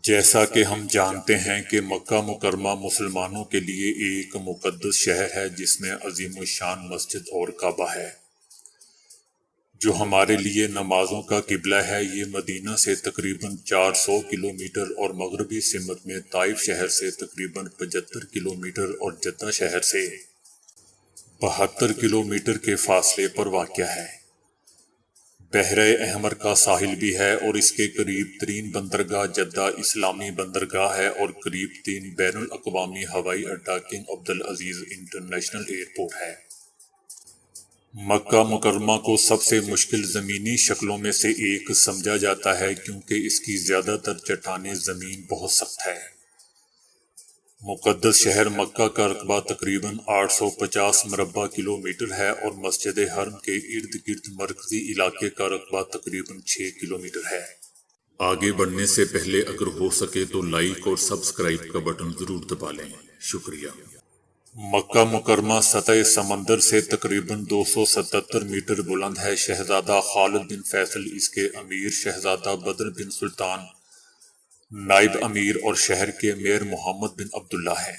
جیسا کہ ہم جانتے ہیں کہ مکہ مکرمہ مسلمانوں کے لیے ایک مقدس شہر ہے جس میں عظیم الشان مسجد اور کعبہ ہے جو ہمارے لیے نمازوں کا قبلہ ہے۔ یہ مدینہ سے تقریباً 400 کلومیٹر اور مغربی سمت میں طائف شہر سے تقریباً 75 کلومیٹر اور جدہ شہر سے 72 کلومیٹر کے فاصلے پر واقع ہے۔ بحر احمر کا ساحل بھی ہے اور اس کے قریب ترین بندرگاہ جدہ اسلامی بندرگاہ ہے اور قریب ترین بین الاقوامی ہوائی اڈہ کنگ عبدالعزیز انٹرنیشنل ایئرپورٹ ہے۔ مکہ مکرمہ کو سب سے مشکل زمینی شکلوں میں سے ایک سمجھا جاتا ہے کیونکہ اس کی زیادہ تر چٹانیں زمین بہت سخت ہے۔ مقدس شہر مکہ کا رقبہ تقریباً 850 مربع کلومیٹر ہے اور مسجد حرم کے ارد گرد مرکزی علاقے کا رقبہ تقریباً 6 کلومیٹر ہے۔ آگے بڑھنے سے پہلے اگر ہو سکے تو لائک اور سبسکرائب کا بٹن ضرور دبا لیں۔ شکریہ۔ مکہ مکرمہ سطح سمندر سے تقریباً 277 میٹر بلند ہے۔ شہزادہ خالد بن فیصل اس کے امیر، شہزادہ بدر بن سلطان نائب امیر اور شہر کے میئر محمد بن عبداللہ ہیں۔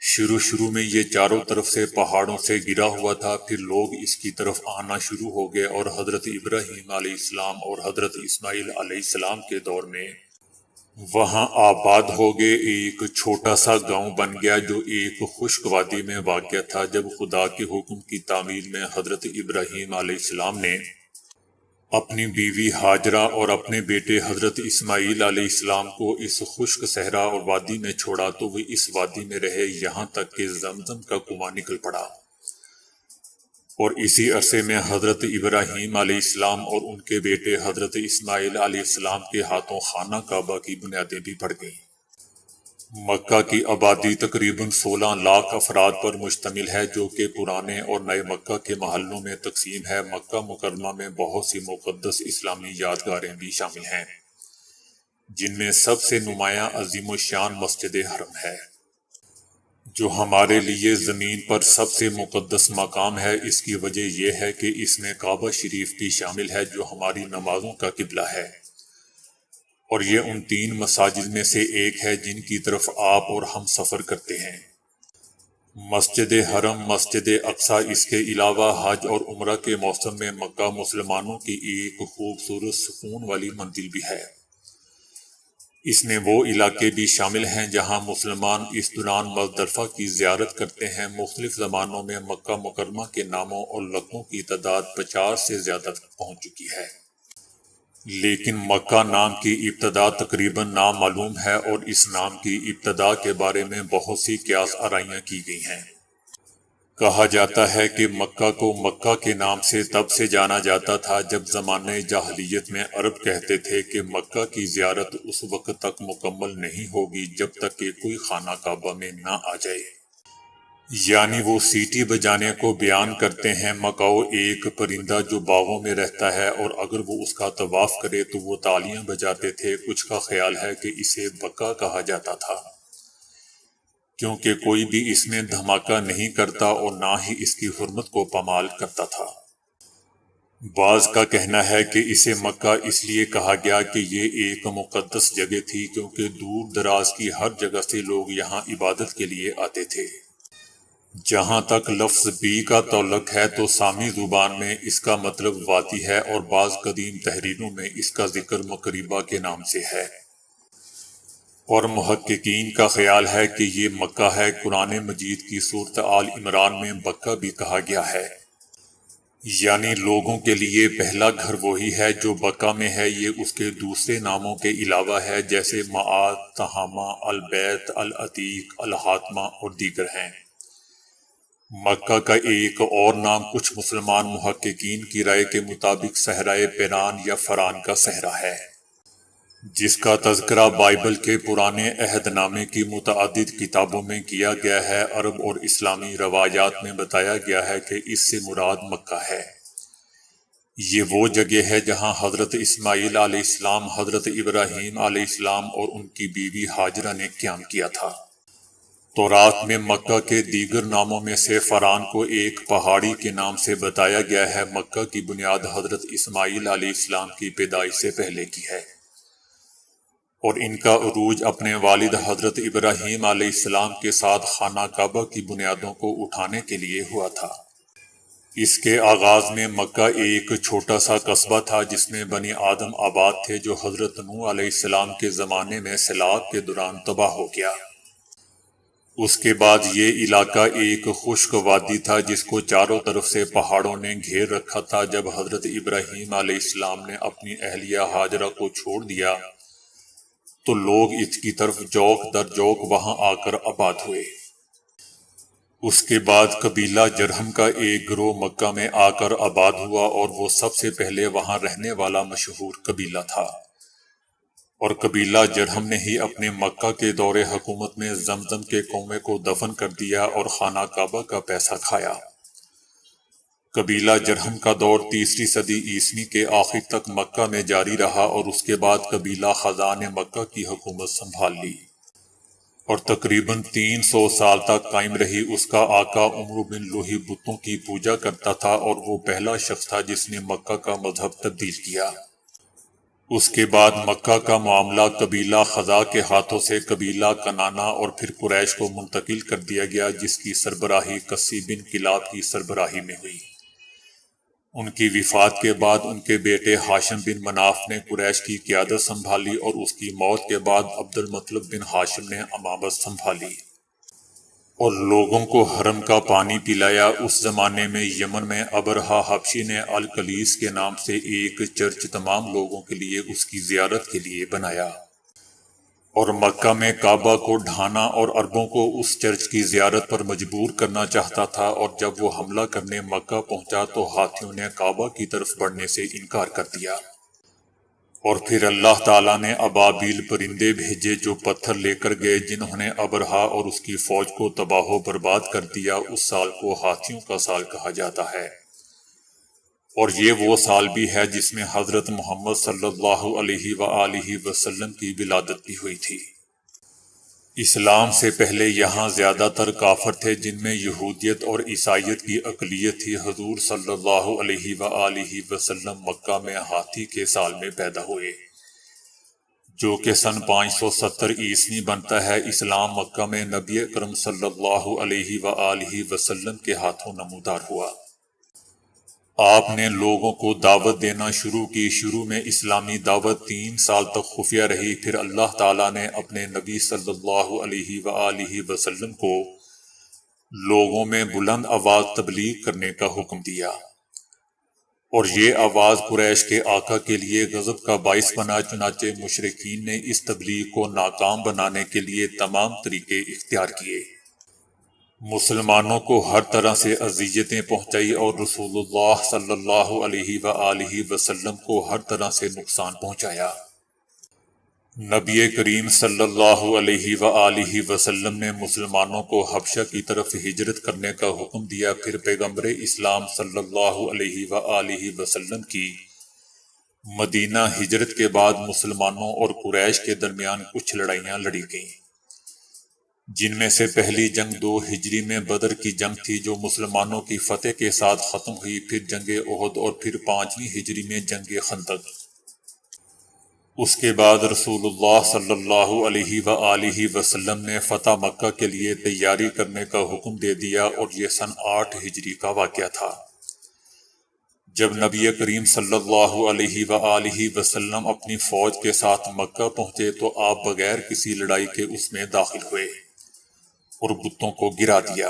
شروع میں یہ چاروں طرف سے پہاڑوں سے گھرا ہوا تھا، پھر لوگ اس کی طرف آنا شروع ہو گئے اور حضرت ابراہیم علیہ السلام اور حضرت اسماعیل علیہ السلام کے دور میں وہاں آباد ہو گئے۔ ایک چھوٹا سا گاؤں بن گیا جو ایک خشک وادی میں واقع تھا۔ جب خدا کے حکم کی تعمیل میں حضرت ابراہیم علیہ السلام نے اپنی بیوی ہاجرہ اور اپنے بیٹے حضرت اسماعیل علیہ السلام کو اس خشک صحرا اور وادی میں چھوڑا تو وہ اس وادی میں رہے یہاں تک کہ زمزم کا کنواں نکل پڑا، اور اسی عرصے میں حضرت ابراہیم علیہ السلام اور ان کے بیٹے حضرت اسماعیل علیہ السلام کے ہاتھوں خانہ کعبہ کی بنیادیں بھی پڑ گئیں۔ مکہ کی آبادی تقریباً 16 لاکھ افراد پر مشتمل ہے جو کہ پرانے اور نئے مکہ کے محلوں میں تقسیم ہے۔ مکہ مکرمہ میں بہت سی مقدس اسلامی یادگاریں بھی شامل ہیں جن میں سب سے نمایاں عظیم الشان مسجد حرم ہے جو ہمارے لیے زمین پر سب سے مقدس مقام ہے۔ اس کی وجہ یہ ہے کہ اس میں کعبہ شریف بھی شامل ہے جو ہماری نمازوں کا قبلہ ہے، اور یہ ان 3 مساجد میں سے ایک ہے جن کی طرف آپ اور ہم سفر کرتے ہیں۔ مسجد حرم، مسجد اقصی، اس کے علاوہ حج اور عمرہ کے موسم میں مکہ مسلمانوں کی ایک خوبصورت سکون والی منزل بھی ہے۔ اس میں وہ علاقے بھی شامل ہیں جہاں مسلمان اس دوران مزدلفہ کی زیارت کرتے ہیں۔ مختلف زمانوں میں مکہ مکرمہ کے ناموں اور لقبوں کی تعداد 50 سے زیادہ تک پہنچ چکی ہے، لیکن مکہ نام کی ابتدا تقریباً نامعلوم ہے اور اس نام کی ابتدا کے بارے میں بہت سی قیاس آرائیاں کی گئی ہیں۔ کہا جاتا ہے کہ مکہ کو مکہ کے نام سے تب سے جانا جاتا تھا جب زمانہ جاہلیت میں عرب کہتے تھے کہ مکہ کی زیارت اس وقت تک مکمل نہیں ہوگی جب تک کہ کوئی خانہ کعبہ میں نہ آ جائے، یعنی وہ سیٹی بجانے کو بیان کرتے ہیں۔ مکاؤ ایک پرندہ جو باغوں میں رہتا ہے اور اگر وہ اس کا طواف کرے تو وہ تالیاں بجاتے تھے۔ کچھ کا خیال ہے کہ اسے بکا کہا جاتا تھا کیونکہ کوئی بھی اس میں دھماکہ نہیں کرتا اور نہ ہی اس کی حرمت کو پامال کرتا تھا۔ بعض کا کہنا ہے کہ اسے مکہ اس لیے کہا گیا کہ یہ ایک مقدس جگہ تھی کیونکہ دور دراز کی ہر جگہ سے لوگ یہاں عبادت کے لیے آتے تھے۔ جہاں تک لفظ بی کا تعلق ہے تو سامی زبان میں اس کا مطلب وادی ہے اور بعض قدیم تحریروں میں اس کا ذکر مکریبہ کے نام سے ہے، اور محققین کا خیال ہے کہ یہ مکہ ہے۔ قرآن مجید کی سورۃ آل عمران میں بکہ بھی کہا گیا ہے، یعنی لوگوں کے لیے پہلا گھر وہی ہے جو بکہ میں ہے۔ یہ اس کے دوسرے ناموں کے علاوہ ہے جیسے معاد، تہامہ، البیت، العتیق، الحاطمہ اور دیگر ہیں۔ مکہ کا ایک اور نام کچھ مسلمان محققین کی رائے کے مطابق صحرائے پیران یا فران کا صحرا ہے، جس کا تذکرہ بائبل کے پرانے عہد نامے کی متعدد کتابوں میں کیا گیا ہے۔ عرب اور اسلامی روایات میں بتایا گیا ہے کہ اس سے مراد مکہ ہے۔ یہ وہ جگہ ہے جہاں حضرت اسماعیل علیہ السلام، حضرت ابراہیم علیہ السلام اور ان کی بیوی ہاجرہ نے قیام کیا تھا۔ تورات میں مکہ کے دیگر ناموں میں سے فران کو ایک پہاڑی کے نام سے بتایا گیا ہے۔ مکہ کی بنیاد حضرت اسماعیل علیہ السلام کی پیدائش سے پہلے کی ہے، اور ان کا عروج اپنے والد حضرت ابراہیم علیہ السلام کے ساتھ خانہ کعبہ کی بنیادوں کو اٹھانے کے لیے ہوا تھا۔ اس کے آغاز میں مکہ ایک چھوٹا سا قصبہ تھا جس میں بنی آدم آباد تھے، جو حضرت نوح علیہ السلام کے زمانے میں سیلاب کے دوران تباہ ہو گیا۔ اس کے بعد یہ علاقہ ایک خشک وادی تھا جس کو چاروں طرف سے پہاڑوں نے گھیر رکھا تھا۔ جب حضرت ابراہیم علیہ السلام نے اپنی اہلیہ ہاجرہ کو چھوڑ دیا تو لوگ اس کی طرف جوک در جوک وہاں آ کر آباد ہوئے۔ اس کے بعد قبیلہ جرہم کا ایک گروہ مکہ میں آ کر آباد ہوا اور وہ سب سے پہلے وہاں رہنے والا مشہور قبیلہ تھا، اور قبیلہ جرہم نے ہی اپنے مکہ کے دور حکومت میں زمزم کے کنویں کو دفن کر دیا اور خانہ کعبہ کا پیسہ کھایا۔ قبیلہ جرہم کا دور تیسری صدی عیسوی کے آخر تک مکہ میں جاری رہا، اور اس کے بعد قبیلہ خزاع نے مکہ کی حکومت سنبھال لی اور تقریباً 300 سال تک قائم رہی۔ اس کا آقا عمرو بن لوہی بتوں کی پوجا کرتا تھا، اور وہ پہلا شخص تھا جس نے مکہ کا مذہب تبدیل کیا۔ اس کے بعد مکہ کا معاملہ قبیلہ خزاع کے ہاتھوں سے قبیلہ کنانہ اور پھر قریش کو منتقل کر دیا گیا، جس کی سربراہی قصی بن کلاب کی سربراہی میں ہوئی۔ ان کی وفات کے بعد ان کے بیٹے ہاشم بن مناف نے قریش کی قیادت سنبھالی، اور اس کی موت کے بعد عبد المطلب بن ہاشم نے امامت سنبھالی اور لوگوں کو حرم کا پانی پلایا۔ اس زمانے میں یمن میں ابرہہ حبشی نے الکلیس کے نام سے ایک چرچ تمام لوگوں کے لیے اس کی زیارت کے لیے بنایا، اور مکہ میں کعبہ کو ڈھانا اور عربوں کو اس چرچ کی زیارت پر مجبور کرنا چاہتا تھا، اور جب وہ حملہ کرنے مکہ پہنچا تو ہاتھیوں نے کعبہ کی طرف بڑھنے سے انکار کر دیا، اور پھر اللہ تعالیٰ نے ابابیل پرندے بھیجے جو پتھر لے کر گئے، جنہوں نے ابرہہ اور اس کی فوج کو تباہ و برباد کر دیا۔ اس سال کو ہاتھیوں کا سال کہا جاتا ہے، اور یہ وہ سال بھی ہے جس میں حضرت محمد صلی اللہ علیہ وآلہ وسلم کی ولادت بھی ہوئی تھی۔ اسلام سے پہلے یہاں زیادہ تر کافر تھے، جن میں یہودیت اور عیسائیت کی اقلیت تھی۔ حضور صلی اللہ علیہ وآلہ وسلم مکہ میں ہاتھی کے سال میں پیدا ہوئے، جو کہ سن 570 عیسوی بنتا ہے۔ اسلام مکہ میں نبی اکرم صلی اللہ علیہ وآلہ وسلم کے ہاتھوں نمودار ہوا۔ آپ نے لوگوں کو دعوت دینا شروع کی۔ شروع میں اسلامی دعوت 3 سال تک خفیہ رہی، پھر اللہ تعالیٰ نے اپنے نبی صلی اللہ علیہ وآلہ وسلم کو لوگوں میں بلند آواز تبلیغ کرنے کا حکم دیا، اور یہ آواز قریش کے آقا کے لیے غضب کا باعث بنا۔ چنانچہ مشرکین نے اس تبلیغ کو ناکام بنانے کے لیے تمام طریقے اختیار کیے، مسلمانوں کو ہر طرح سے اذیتیں پہنچائی، اور رسول اللہ صلی اللہ علیہ وآلہ وسلم کو ہر طرح سے نقصان پہنچایا۔ نبی کریم صلی اللہ علیہ وآلہ وسلم نے مسلمانوں کو حبشہ کی طرف ہجرت کرنے کا حکم دیا۔ پھر پیغمبر اسلام صلی اللہ علیہ وآلہ وسلم کی مدینہ ہجرت کے بعد مسلمانوں اور قریش کے درمیان کچھ لڑائیاں لڑی گئیں، جن میں سے پہلی جنگ 2 ہجری میں بدر کی جنگ تھی، جو مسلمانوں کی فتح کے ساتھ ختم ہوئی۔ پھر جنگ احد، اور پھر 5ویں ہجری میں جنگ خندق۔ اس کے بعد رسول اللہ صلی اللہ علیہ وآلہ وسلم نے فتح مکہ کے لیے تیاری کرنے کا حکم دے دیا، اور یہ سن 8 ہجری کا واقعہ تھا۔ جب نبی کریم صلی اللہ علیہ وآلہ وسلم اپنی فوج کے ساتھ مکہ پہنچے تو آپ بغیر کسی لڑائی کے اس میں داخل ہوئے اور بتوں کو گرا دیا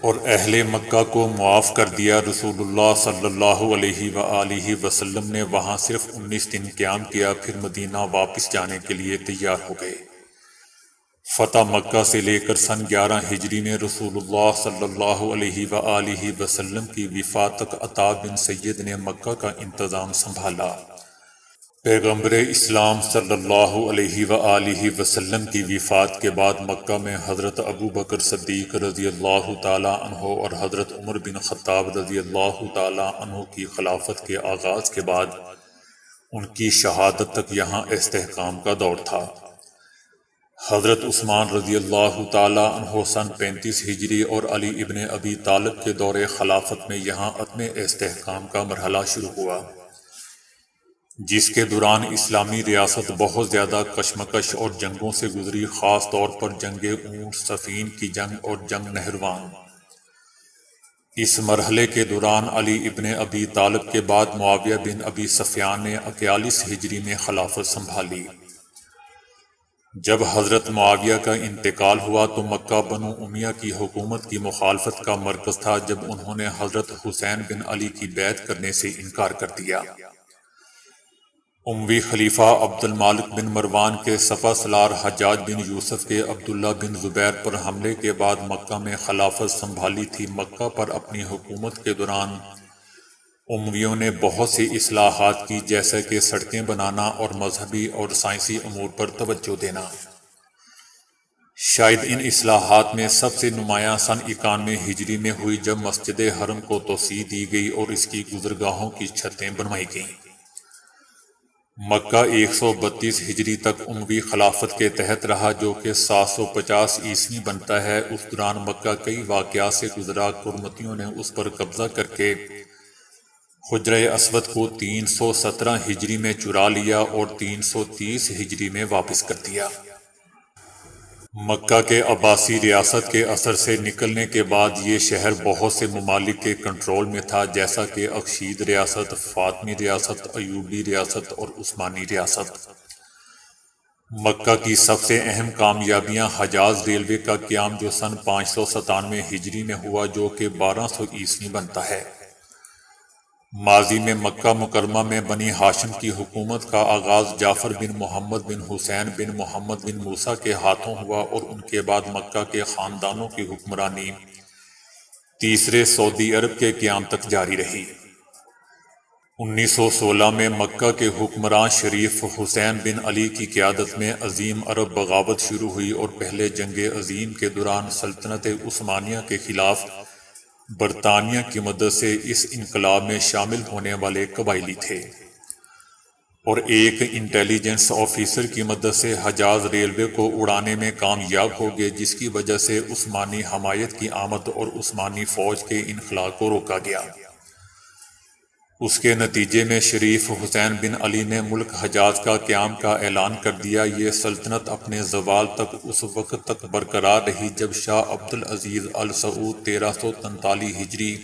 اور اہل مکہ کو معاف کر دیا۔ رسول اللہ صلی اللہ علیہ وآلہ وسلم نے وہاں صرف 19 دن قیام کیا، پھر مدینہ واپس جانے کے لیے تیار ہو گئے۔ فتح مکہ سے لے کر سن 11 ہجری میں رسول اللہ صلی اللہ علیہ وآلہ وسلم کی وفات تک عطا بن سید نے مکہ کا انتظام سنبھالا۔ پیغمبر اسلام صلی اللہ علیہ وآلہ وسلم کی وفات کے بعد مکہ میں حضرت ابو بکر صدیق رضی اللہ تعالی عنہ اور حضرت عمر بن خطاب رضی اللہ تعالی عنہ کی خلافت کے آغاز کے بعد ان کی شہادت تک یہاں استحکام کا دور تھا۔ حضرت عثمان رضی اللہ تعالی عنہ سن 35 ہجری اور علی ابن ابی طالب کے دور خلافت میں یہاں عدم استحکام کا مرحلہ شروع ہوا۔ جس کے دوران اسلامی ریاست بہت زیادہ کشمکش اور جنگوں سے گزری، خاص طور پر جنگ اونٹ صفین کی جنگ اور جنگ نہروان۔ اس مرحلے کے دوران علی ابن ابی طالب کے بعد معاویہ بن ابی سفیان نے 41 ہجری میں خلافت سنبھالی۔ جب حضرت معاویہ کا انتقال ہوا تو مکہ بنو امیہ کی حکومت کی مخالفت کا مرکز تھا، جب انہوں نے حضرت حسین بن علی کی بیعت کرنے سے انکار کر دیا۔ اموی خلیفہ عبد المالک بن مروان کے سپہ سالار حجاج بن یوسف کے عبداللہ بن زبیر پر حملے کے بعد مکہ میں خلافت سنبھالی تھی۔ مکہ پر اپنی حکومت کے دوران امویوں نے بہت سی اصلاحات کی، جیسے کہ سڑکیں بنانا اور مذہبی اور سائنسی امور پر توجہ دینا۔ شاید ان اصلاحات میں سب سے نمایاں سن 91 ہجری میں ہوئی، جب مسجد حرم کو توسیع دی گئی اور اس کی گزرگاہوں کی چھتیں بنوائی گئیں۔ مکہ 132 ہجری تک اموی خلافت کے تحت رہا، جو کہ 750 عیسوی بنتا ہے۔ اس دوران مکہ کئی واقعات سے گزرا۔ کرمتیوں نے اس پر قبضہ کر کے حجرہ اسود کو 317 ہجری میں چرا لیا اور 330 ہجری میں واپس کر دیا۔ مکہ کے عباسی ریاست کے اثر سے نکلنے کے بعد یہ شہر بہت سے ممالک کے کنٹرول میں تھا، جیسا کہ اکشید ریاست، فاطمی ریاست، ایوبی ریاست اور عثمانی ریاست۔ مکہ کی سب سے اہم کامیابیاں حجاز ریلوے کا قیام، جو سن 597 ہجری میں ہوا، جو کہ 1200 عیسوی بنتا ہے۔ ماضی میں مکہ مکرمہ میں بنی ہاشم کی حکومت کا آغاز جعفر بن محمد بن حسین بن محمد بن موسیٰ کے ہاتھوں ہوا، اور ان کے بعد مکہ کے خاندانوں کی حکمرانی تیسرے سعودی عرب کے قیام تک جاری رہی۔ 1916 میں مکہ کے حکمران شریف حسین بن علی کی قیادت میں عظیم عرب بغاوت شروع ہوئی، اور پہلے جنگ عظیم کے دوران سلطنت عثمانیہ کے خلاف برطانیہ کی مدد سے اس انقلاب میں شامل ہونے والے قبائلی تھے، اور ایک انٹیلیجنس آفیسر کی مدد سے حجاز ریلوے کو اڑانے میں کامیاب ہو گئے، جس کی وجہ سے عثمانی حمایت کی آمد اور عثمانی فوج کے انخلاء کو روکا گیا۔ اس کے نتیجے میں شریف حسین بن علی نے ملک حجاز کا قیام کا اعلان کر دیا۔ یہ سلطنت اپنے زوال تک اس وقت تک برقرار رہی جب شاہ عبد العزیز ال سعود 1343 ہجری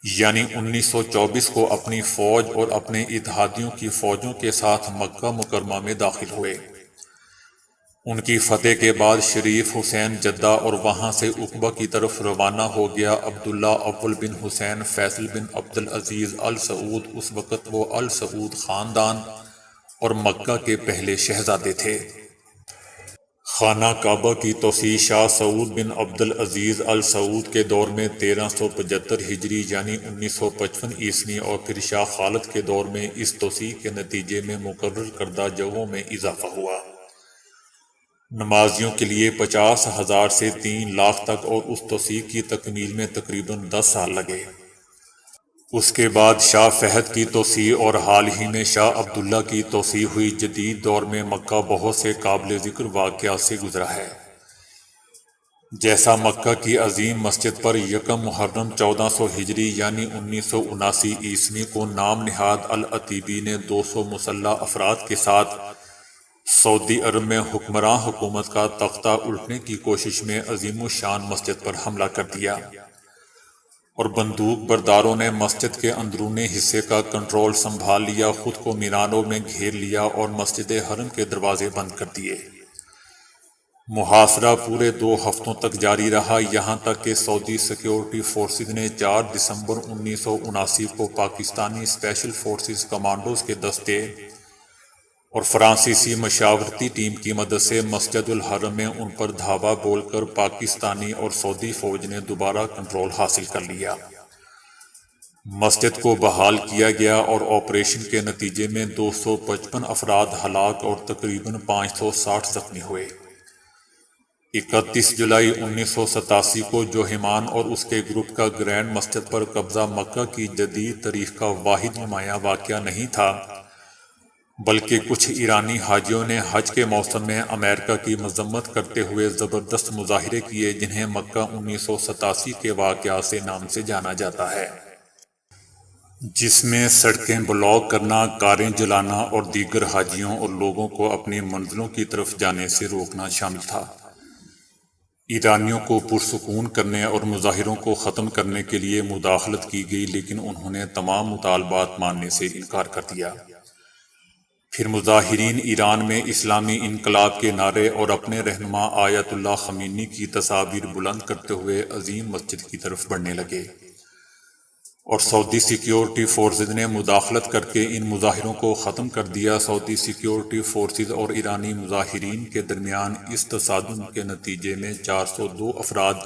یعنی 1924 کو اپنی فوج اور اپنے اتحادیوں کی فوجوں کے ساتھ مکہ مکرمہ میں داخل ہوئے۔ ان کی فتح کے بعد شریف حسین جدہ اور وہاں سے عقبہ کی طرف روانہ ہو گیا۔ عبداللہ اول بن حسین فیصل بن عبد العزیز ال سعود، اس وقت وہ ال سعود خاندان اور مکہ کے پہلے شہزادے تھے۔ خانہ کعبہ کی توسیع شاہ سعود بن عبد العزیز ال سعود کے دور میں 1375 ہجری یعنی 1955 عیسوی، اور پھر شاہ خالد کے دور میں اس توسیع کے نتیجے میں مقرر کردہ جگہوں میں اضافہ ہوا۔ نمازیوں کے لیے 50,000 سے 3 لاکھ تک، اور اس توسیع کی تکمیل میں تقریباً 10 سال لگے۔ اس کے بعد شاہ فہد کی توسیع اور حال ہی میں شاہ عبداللہ کی توسیع ہوئی۔ جدید دور میں مکہ بہت سے قابل ذکر واقعات سے گزرا ہے، جیسا مکہ کی عظیم مسجد پر یکم محرم 1400 ہجری یعنی 1979 عیسوی کو نام نہاد الاتیبی نے 200 مسلح افراد کے ساتھ سعودی عرب میں حکمراں حکومت کا تختہ الٹنے کی کوشش میں عظیم الشان مسجد پر حملہ کر دیا، اور بندوق برداروں نے مسجد کے اندرونی حصے کا کنٹرول سنبھال لیا، خود کو میناروں میں گھیر لیا اور مسجد حرم کے دروازے بند کر دیے۔ محاصرہ پورے 2 ہفتوں تک جاری رہا، یہاں تک کہ سعودی سیکیورٹی فورسز نے 4 دسمبر 1979 کو پاکستانی اسپیشل فورسز کمانڈوز کے دستے اور فرانسیسی مشاورتی ٹیم کی مدد سے مسجد الحرم میں ان پر دھاوا بول کر پاکستانی اور سعودی فوج نے دوبارہ کنٹرول حاصل کر لیا۔ مسجد کو بحال کیا گیا اور آپریشن کے نتیجے میں 255 افراد ہلاک اور تقریباً 560 زخمی ہوئے۔ 31 جولائی 1987 کو جوہیمان اور اس کے گروپ کا گرینڈ مسجد پر قبضہ مکہ کی جدید تاریخ کا واحد نمایاں واقعہ نہیں تھا، بلکہ کچھ ایرانی حاجیوں نے حج کے موسم میں امریکہ کی مذمت کرتے ہوئے زبردست مظاہرے کیے، جنہیں مکہ 1987 کے واقعات سے نام سے جانا جاتا ہے۔ جس میں سڑکیں بلاک کرنا، کاریں جلانا اور دیگر حاجیوں اور لوگوں کو اپنی منزلوں کی طرف جانے سے روکنا شامل تھا۔ ایرانیوں کو پرسکون کرنے اور مظاہروں کو ختم کرنے کے لیے مداخلت کی گئی، لیکن انہوں نے تمام مطالبات ماننے سے انکار کر دیا۔ پھر مظاہرین ایران میں اسلامی انقلاب کے نعرے اور اپنے رہنما آیت اللہ خمینی کی تصاویر بلند کرتے ہوئے عظیم مسجد کی طرف بڑھنے لگے، اور سعودی سیکیورٹی فورسز نے مداخلت کر کے ان مظاہروں کو ختم کر دیا۔ سعودی سیکیورٹی فورسز اور ایرانی مظاہرین کے درمیان اس تصادم کے نتیجے میں 402 افراد،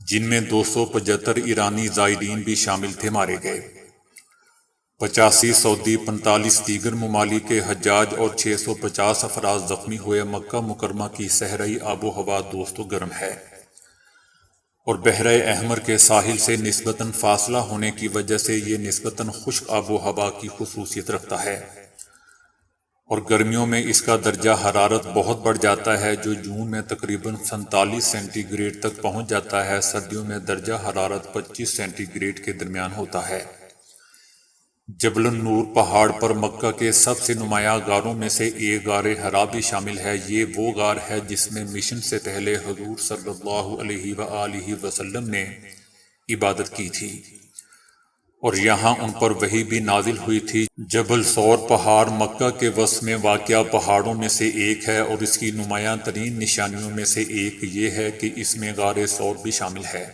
جن میں 275 ایرانی زائرین بھی شامل تھے، مارے گئے۔ 85 سعودی، 45 دیگر ممالک کے حجاج اور 650 افراد زخمی ہوئے۔ مکہ مکرمہ کی صحرائی آب و ہوا دوست و گرم ہے، اور بحرہ احمر کے ساحل سے نسبتاً فاصلہ ہونے کی وجہ سے یہ نسبتاً خشک آب و ہوا کی خصوصیت رکھتا ہے، اور گرمیوں میں اس کا درجہ حرارت بہت بڑھ جاتا ہے، جو جون میں تقریباً 47 سینٹی گریڈ تک پہنچ جاتا ہے۔ سردیوں میں درجہ حرارت 25 سینٹی گریڈ کے درمیان ہوتا ہے۔ جبل النور پہاڑ پر مکہ کے سب سے نمایاں غاروں میں سے ایک غار حرا بھی شامل ہے۔ یہ وہ غار ہے جس میں مشن سے پہلے حضور صلی اللہ علیہ وآلہ وسلم نے عبادت کی تھی، اور یہاں ان پر وحی بھی نازل ہوئی تھی۔ جبل ثور پہاڑ مکہ کے وسط میں واقع پہاڑوں میں سے ایک ہے، اور اس کی نمایاں ترین نشانیوں میں سے ایک یہ ہے کہ اس میں غار ثور بھی شامل ہے،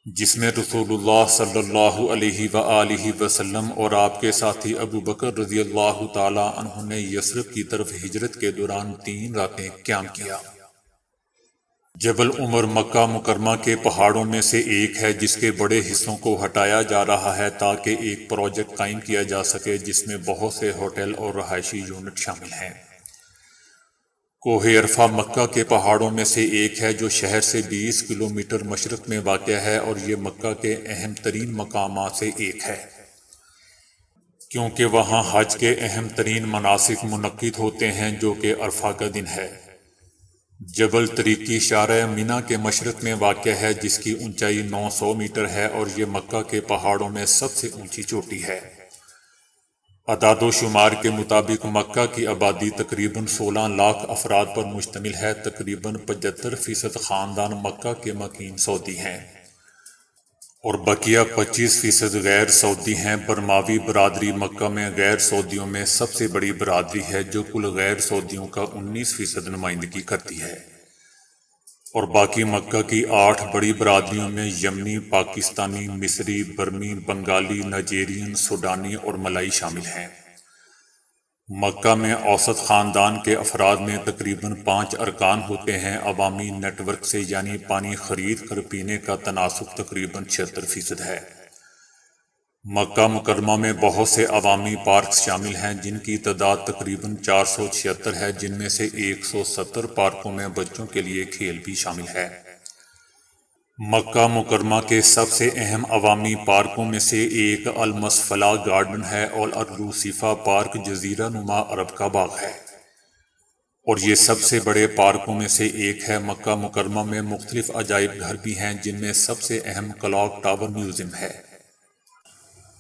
جس میں رسول اللہ صلی اللہ علیہ وآلہ وسلم اور آپ کے ساتھی ابو بکر رضی اللہ تعالی عنہ نے یثرب کی طرف ہجرت کے دوران 3 راتیں قیام کیا۔ جبل عمر مکہ مکرمہ کے پہاڑوں میں سے ایک ہے، جس کے بڑے حصوں کو ہٹایا جا رہا ہے تاکہ ایک پروجیکٹ قائم کیا جا سکے جس میں بہت سے ہوٹل اور رہائشی یونٹ شامل ہیں۔ کوہ عرفہ مکہ کے پہاڑوں میں سے ایک ہے، جو شہر سے 20 کلومیٹر مشرق میں واقع ہے، اور یہ مکہ کے اہم ترین مقامات سے ایک ہے، کیونکہ وہاں حج کے اہم ترین مناسک منعقد ہوتے ہیں، جو کہ عرفہ کا دن ہے۔ جبل طریقی شارع مینا کے مشرق میں واقع ہے، جس کی اونچائی 900 میٹر ہے، اور یہ مکہ کے پہاڑوں میں سب سے اونچی چوٹی ہے۔ اعداد و شمار کے مطابق مکہ کی آبادی تقریباً 16 لاکھ افراد پر مشتمل ہے۔ تقریباً 75% خاندان مکہ کے مقیم سعودی ہیں، اور بقیہ 25% غیر سعودی ہیں۔ برماوی برادری مکہ میں غیر سعودیوں میں سب سے بڑی برادری ہے، جو کل غیر سعودیوں کا 19% نمائندگی کرتی ہے، اور باقی مکہ کی 8 بڑی برادریوں میں یمنی، پاکستانی، مصری، برمی، بنگالی، نائجیرین، سوڈانی اور ملائی شامل ہیں۔ مکہ میں اوسط خاندان کے افراد میں تقریباً 5 ارکان ہوتے ہیں۔ عوامی نیٹ ورک سے یعنی پانی خرید کر پینے کا تناسب تقریباً 76% ہے۔ مکہ مکرمہ میں بہت سے عوامی پارکس شامل ہیں، جن کی تعداد تقریباً 476 ہے، جن میں سے 170 پارکوں میں بچوں کے لیے کھیل بھی شامل ہے۔ مکہ مکرمہ کے سب سے اہم عوامی پارکوں میں سے ایک المصفلہ گارڈن ہے، اور الروسیفہ پارک جزیرہ نما عرب کا باغ ہے، اور یہ سب سے بڑے پارکوں میں سے ایک ہے۔ مکہ مکرمہ میں مختلف عجائب گھر بھی ہیں، جن میں سب سے اہم کلاک ٹاور میوزیم ہے،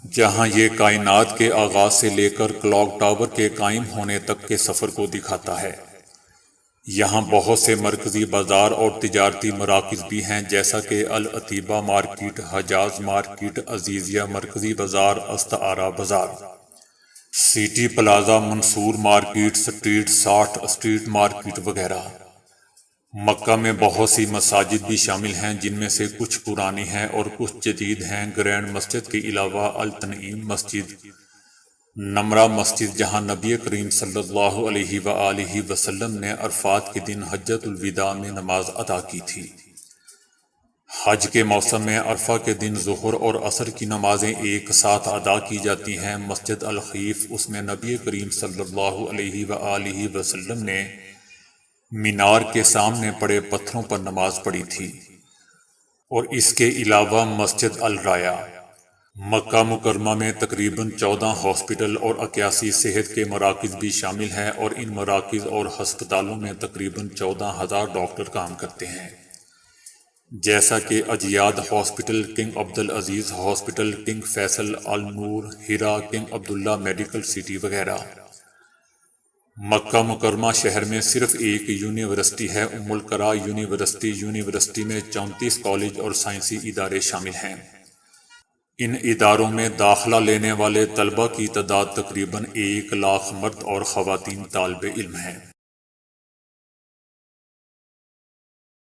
جہاں یہ کائنات کے آغاز سے لے کر کلاک ٹاور کے قائم ہونے تک کے سفر کو دکھاتا ہے۔ یہاں بہت سے مرکزی بازار اور تجارتی مراکز بھی ہیں، جیسا کہ العتیبہ مارکیٹ، حجاز مارکیٹ، عزیزیہ مرکزی بازار، استعارہ بازار، سٹی پلازا، منصور مارکیٹ، سٹریٹ 60 اسٹریٹ مارکیٹ وغیرہ۔ مکہ میں بہت سی مساجد بھی شامل ہیں، جن میں سے کچھ پرانی ہیں اور کچھ جدید ہیں۔ گرینڈ مسجد کے علاوہ التنعیم مسجد، نمرہ مسجد، جہاں نبی کریم صلی اللہ علیہ وآلہ وسلم نے عرفات کے دن حجۃ الوداع میں نماز ادا کی تھی۔ حج کے موسم میں عرفہ کے دن ظہر اور عصر کی نمازیں ایک ساتھ ادا کی جاتی ہیں۔ مسجد الخیف، اس میں نبی کریم صلی اللہ علیہ وآلہ وسلم نے مینار کے سامنے پڑے پتھروں پر نماز پڑھی تھی، اور اس کے علاوہ مسجد الرایا۔ مکہ مکرمہ میں تقریباً 14 ہاسپٹل اور 81 صحت کے مراکز بھی شامل ہیں، اور ان مراکز اور ہسپتالوں میں تقریباً 14,000 ڈاکٹر کام کرتے ہیں، جیسا کہ Ajyad hospital, King Abdulaziz hospital, King Faisal, Al Noor, Hira, king عبداللہ میڈیکل سٹی وغیرہ۔ مکہ مکرمہ شہر میں صرف ایک یونیورسٹی ہے، ام القرا یونیورسٹی۔ یونیورسٹی میں 34 کالج اور سائنسی ادارے شامل ہیں۔ ان اداروں میں داخلہ لینے والے طلبہ کی تعداد تقریباً 1 لاکھ مرد اور خواتین طالب علم ہیں۔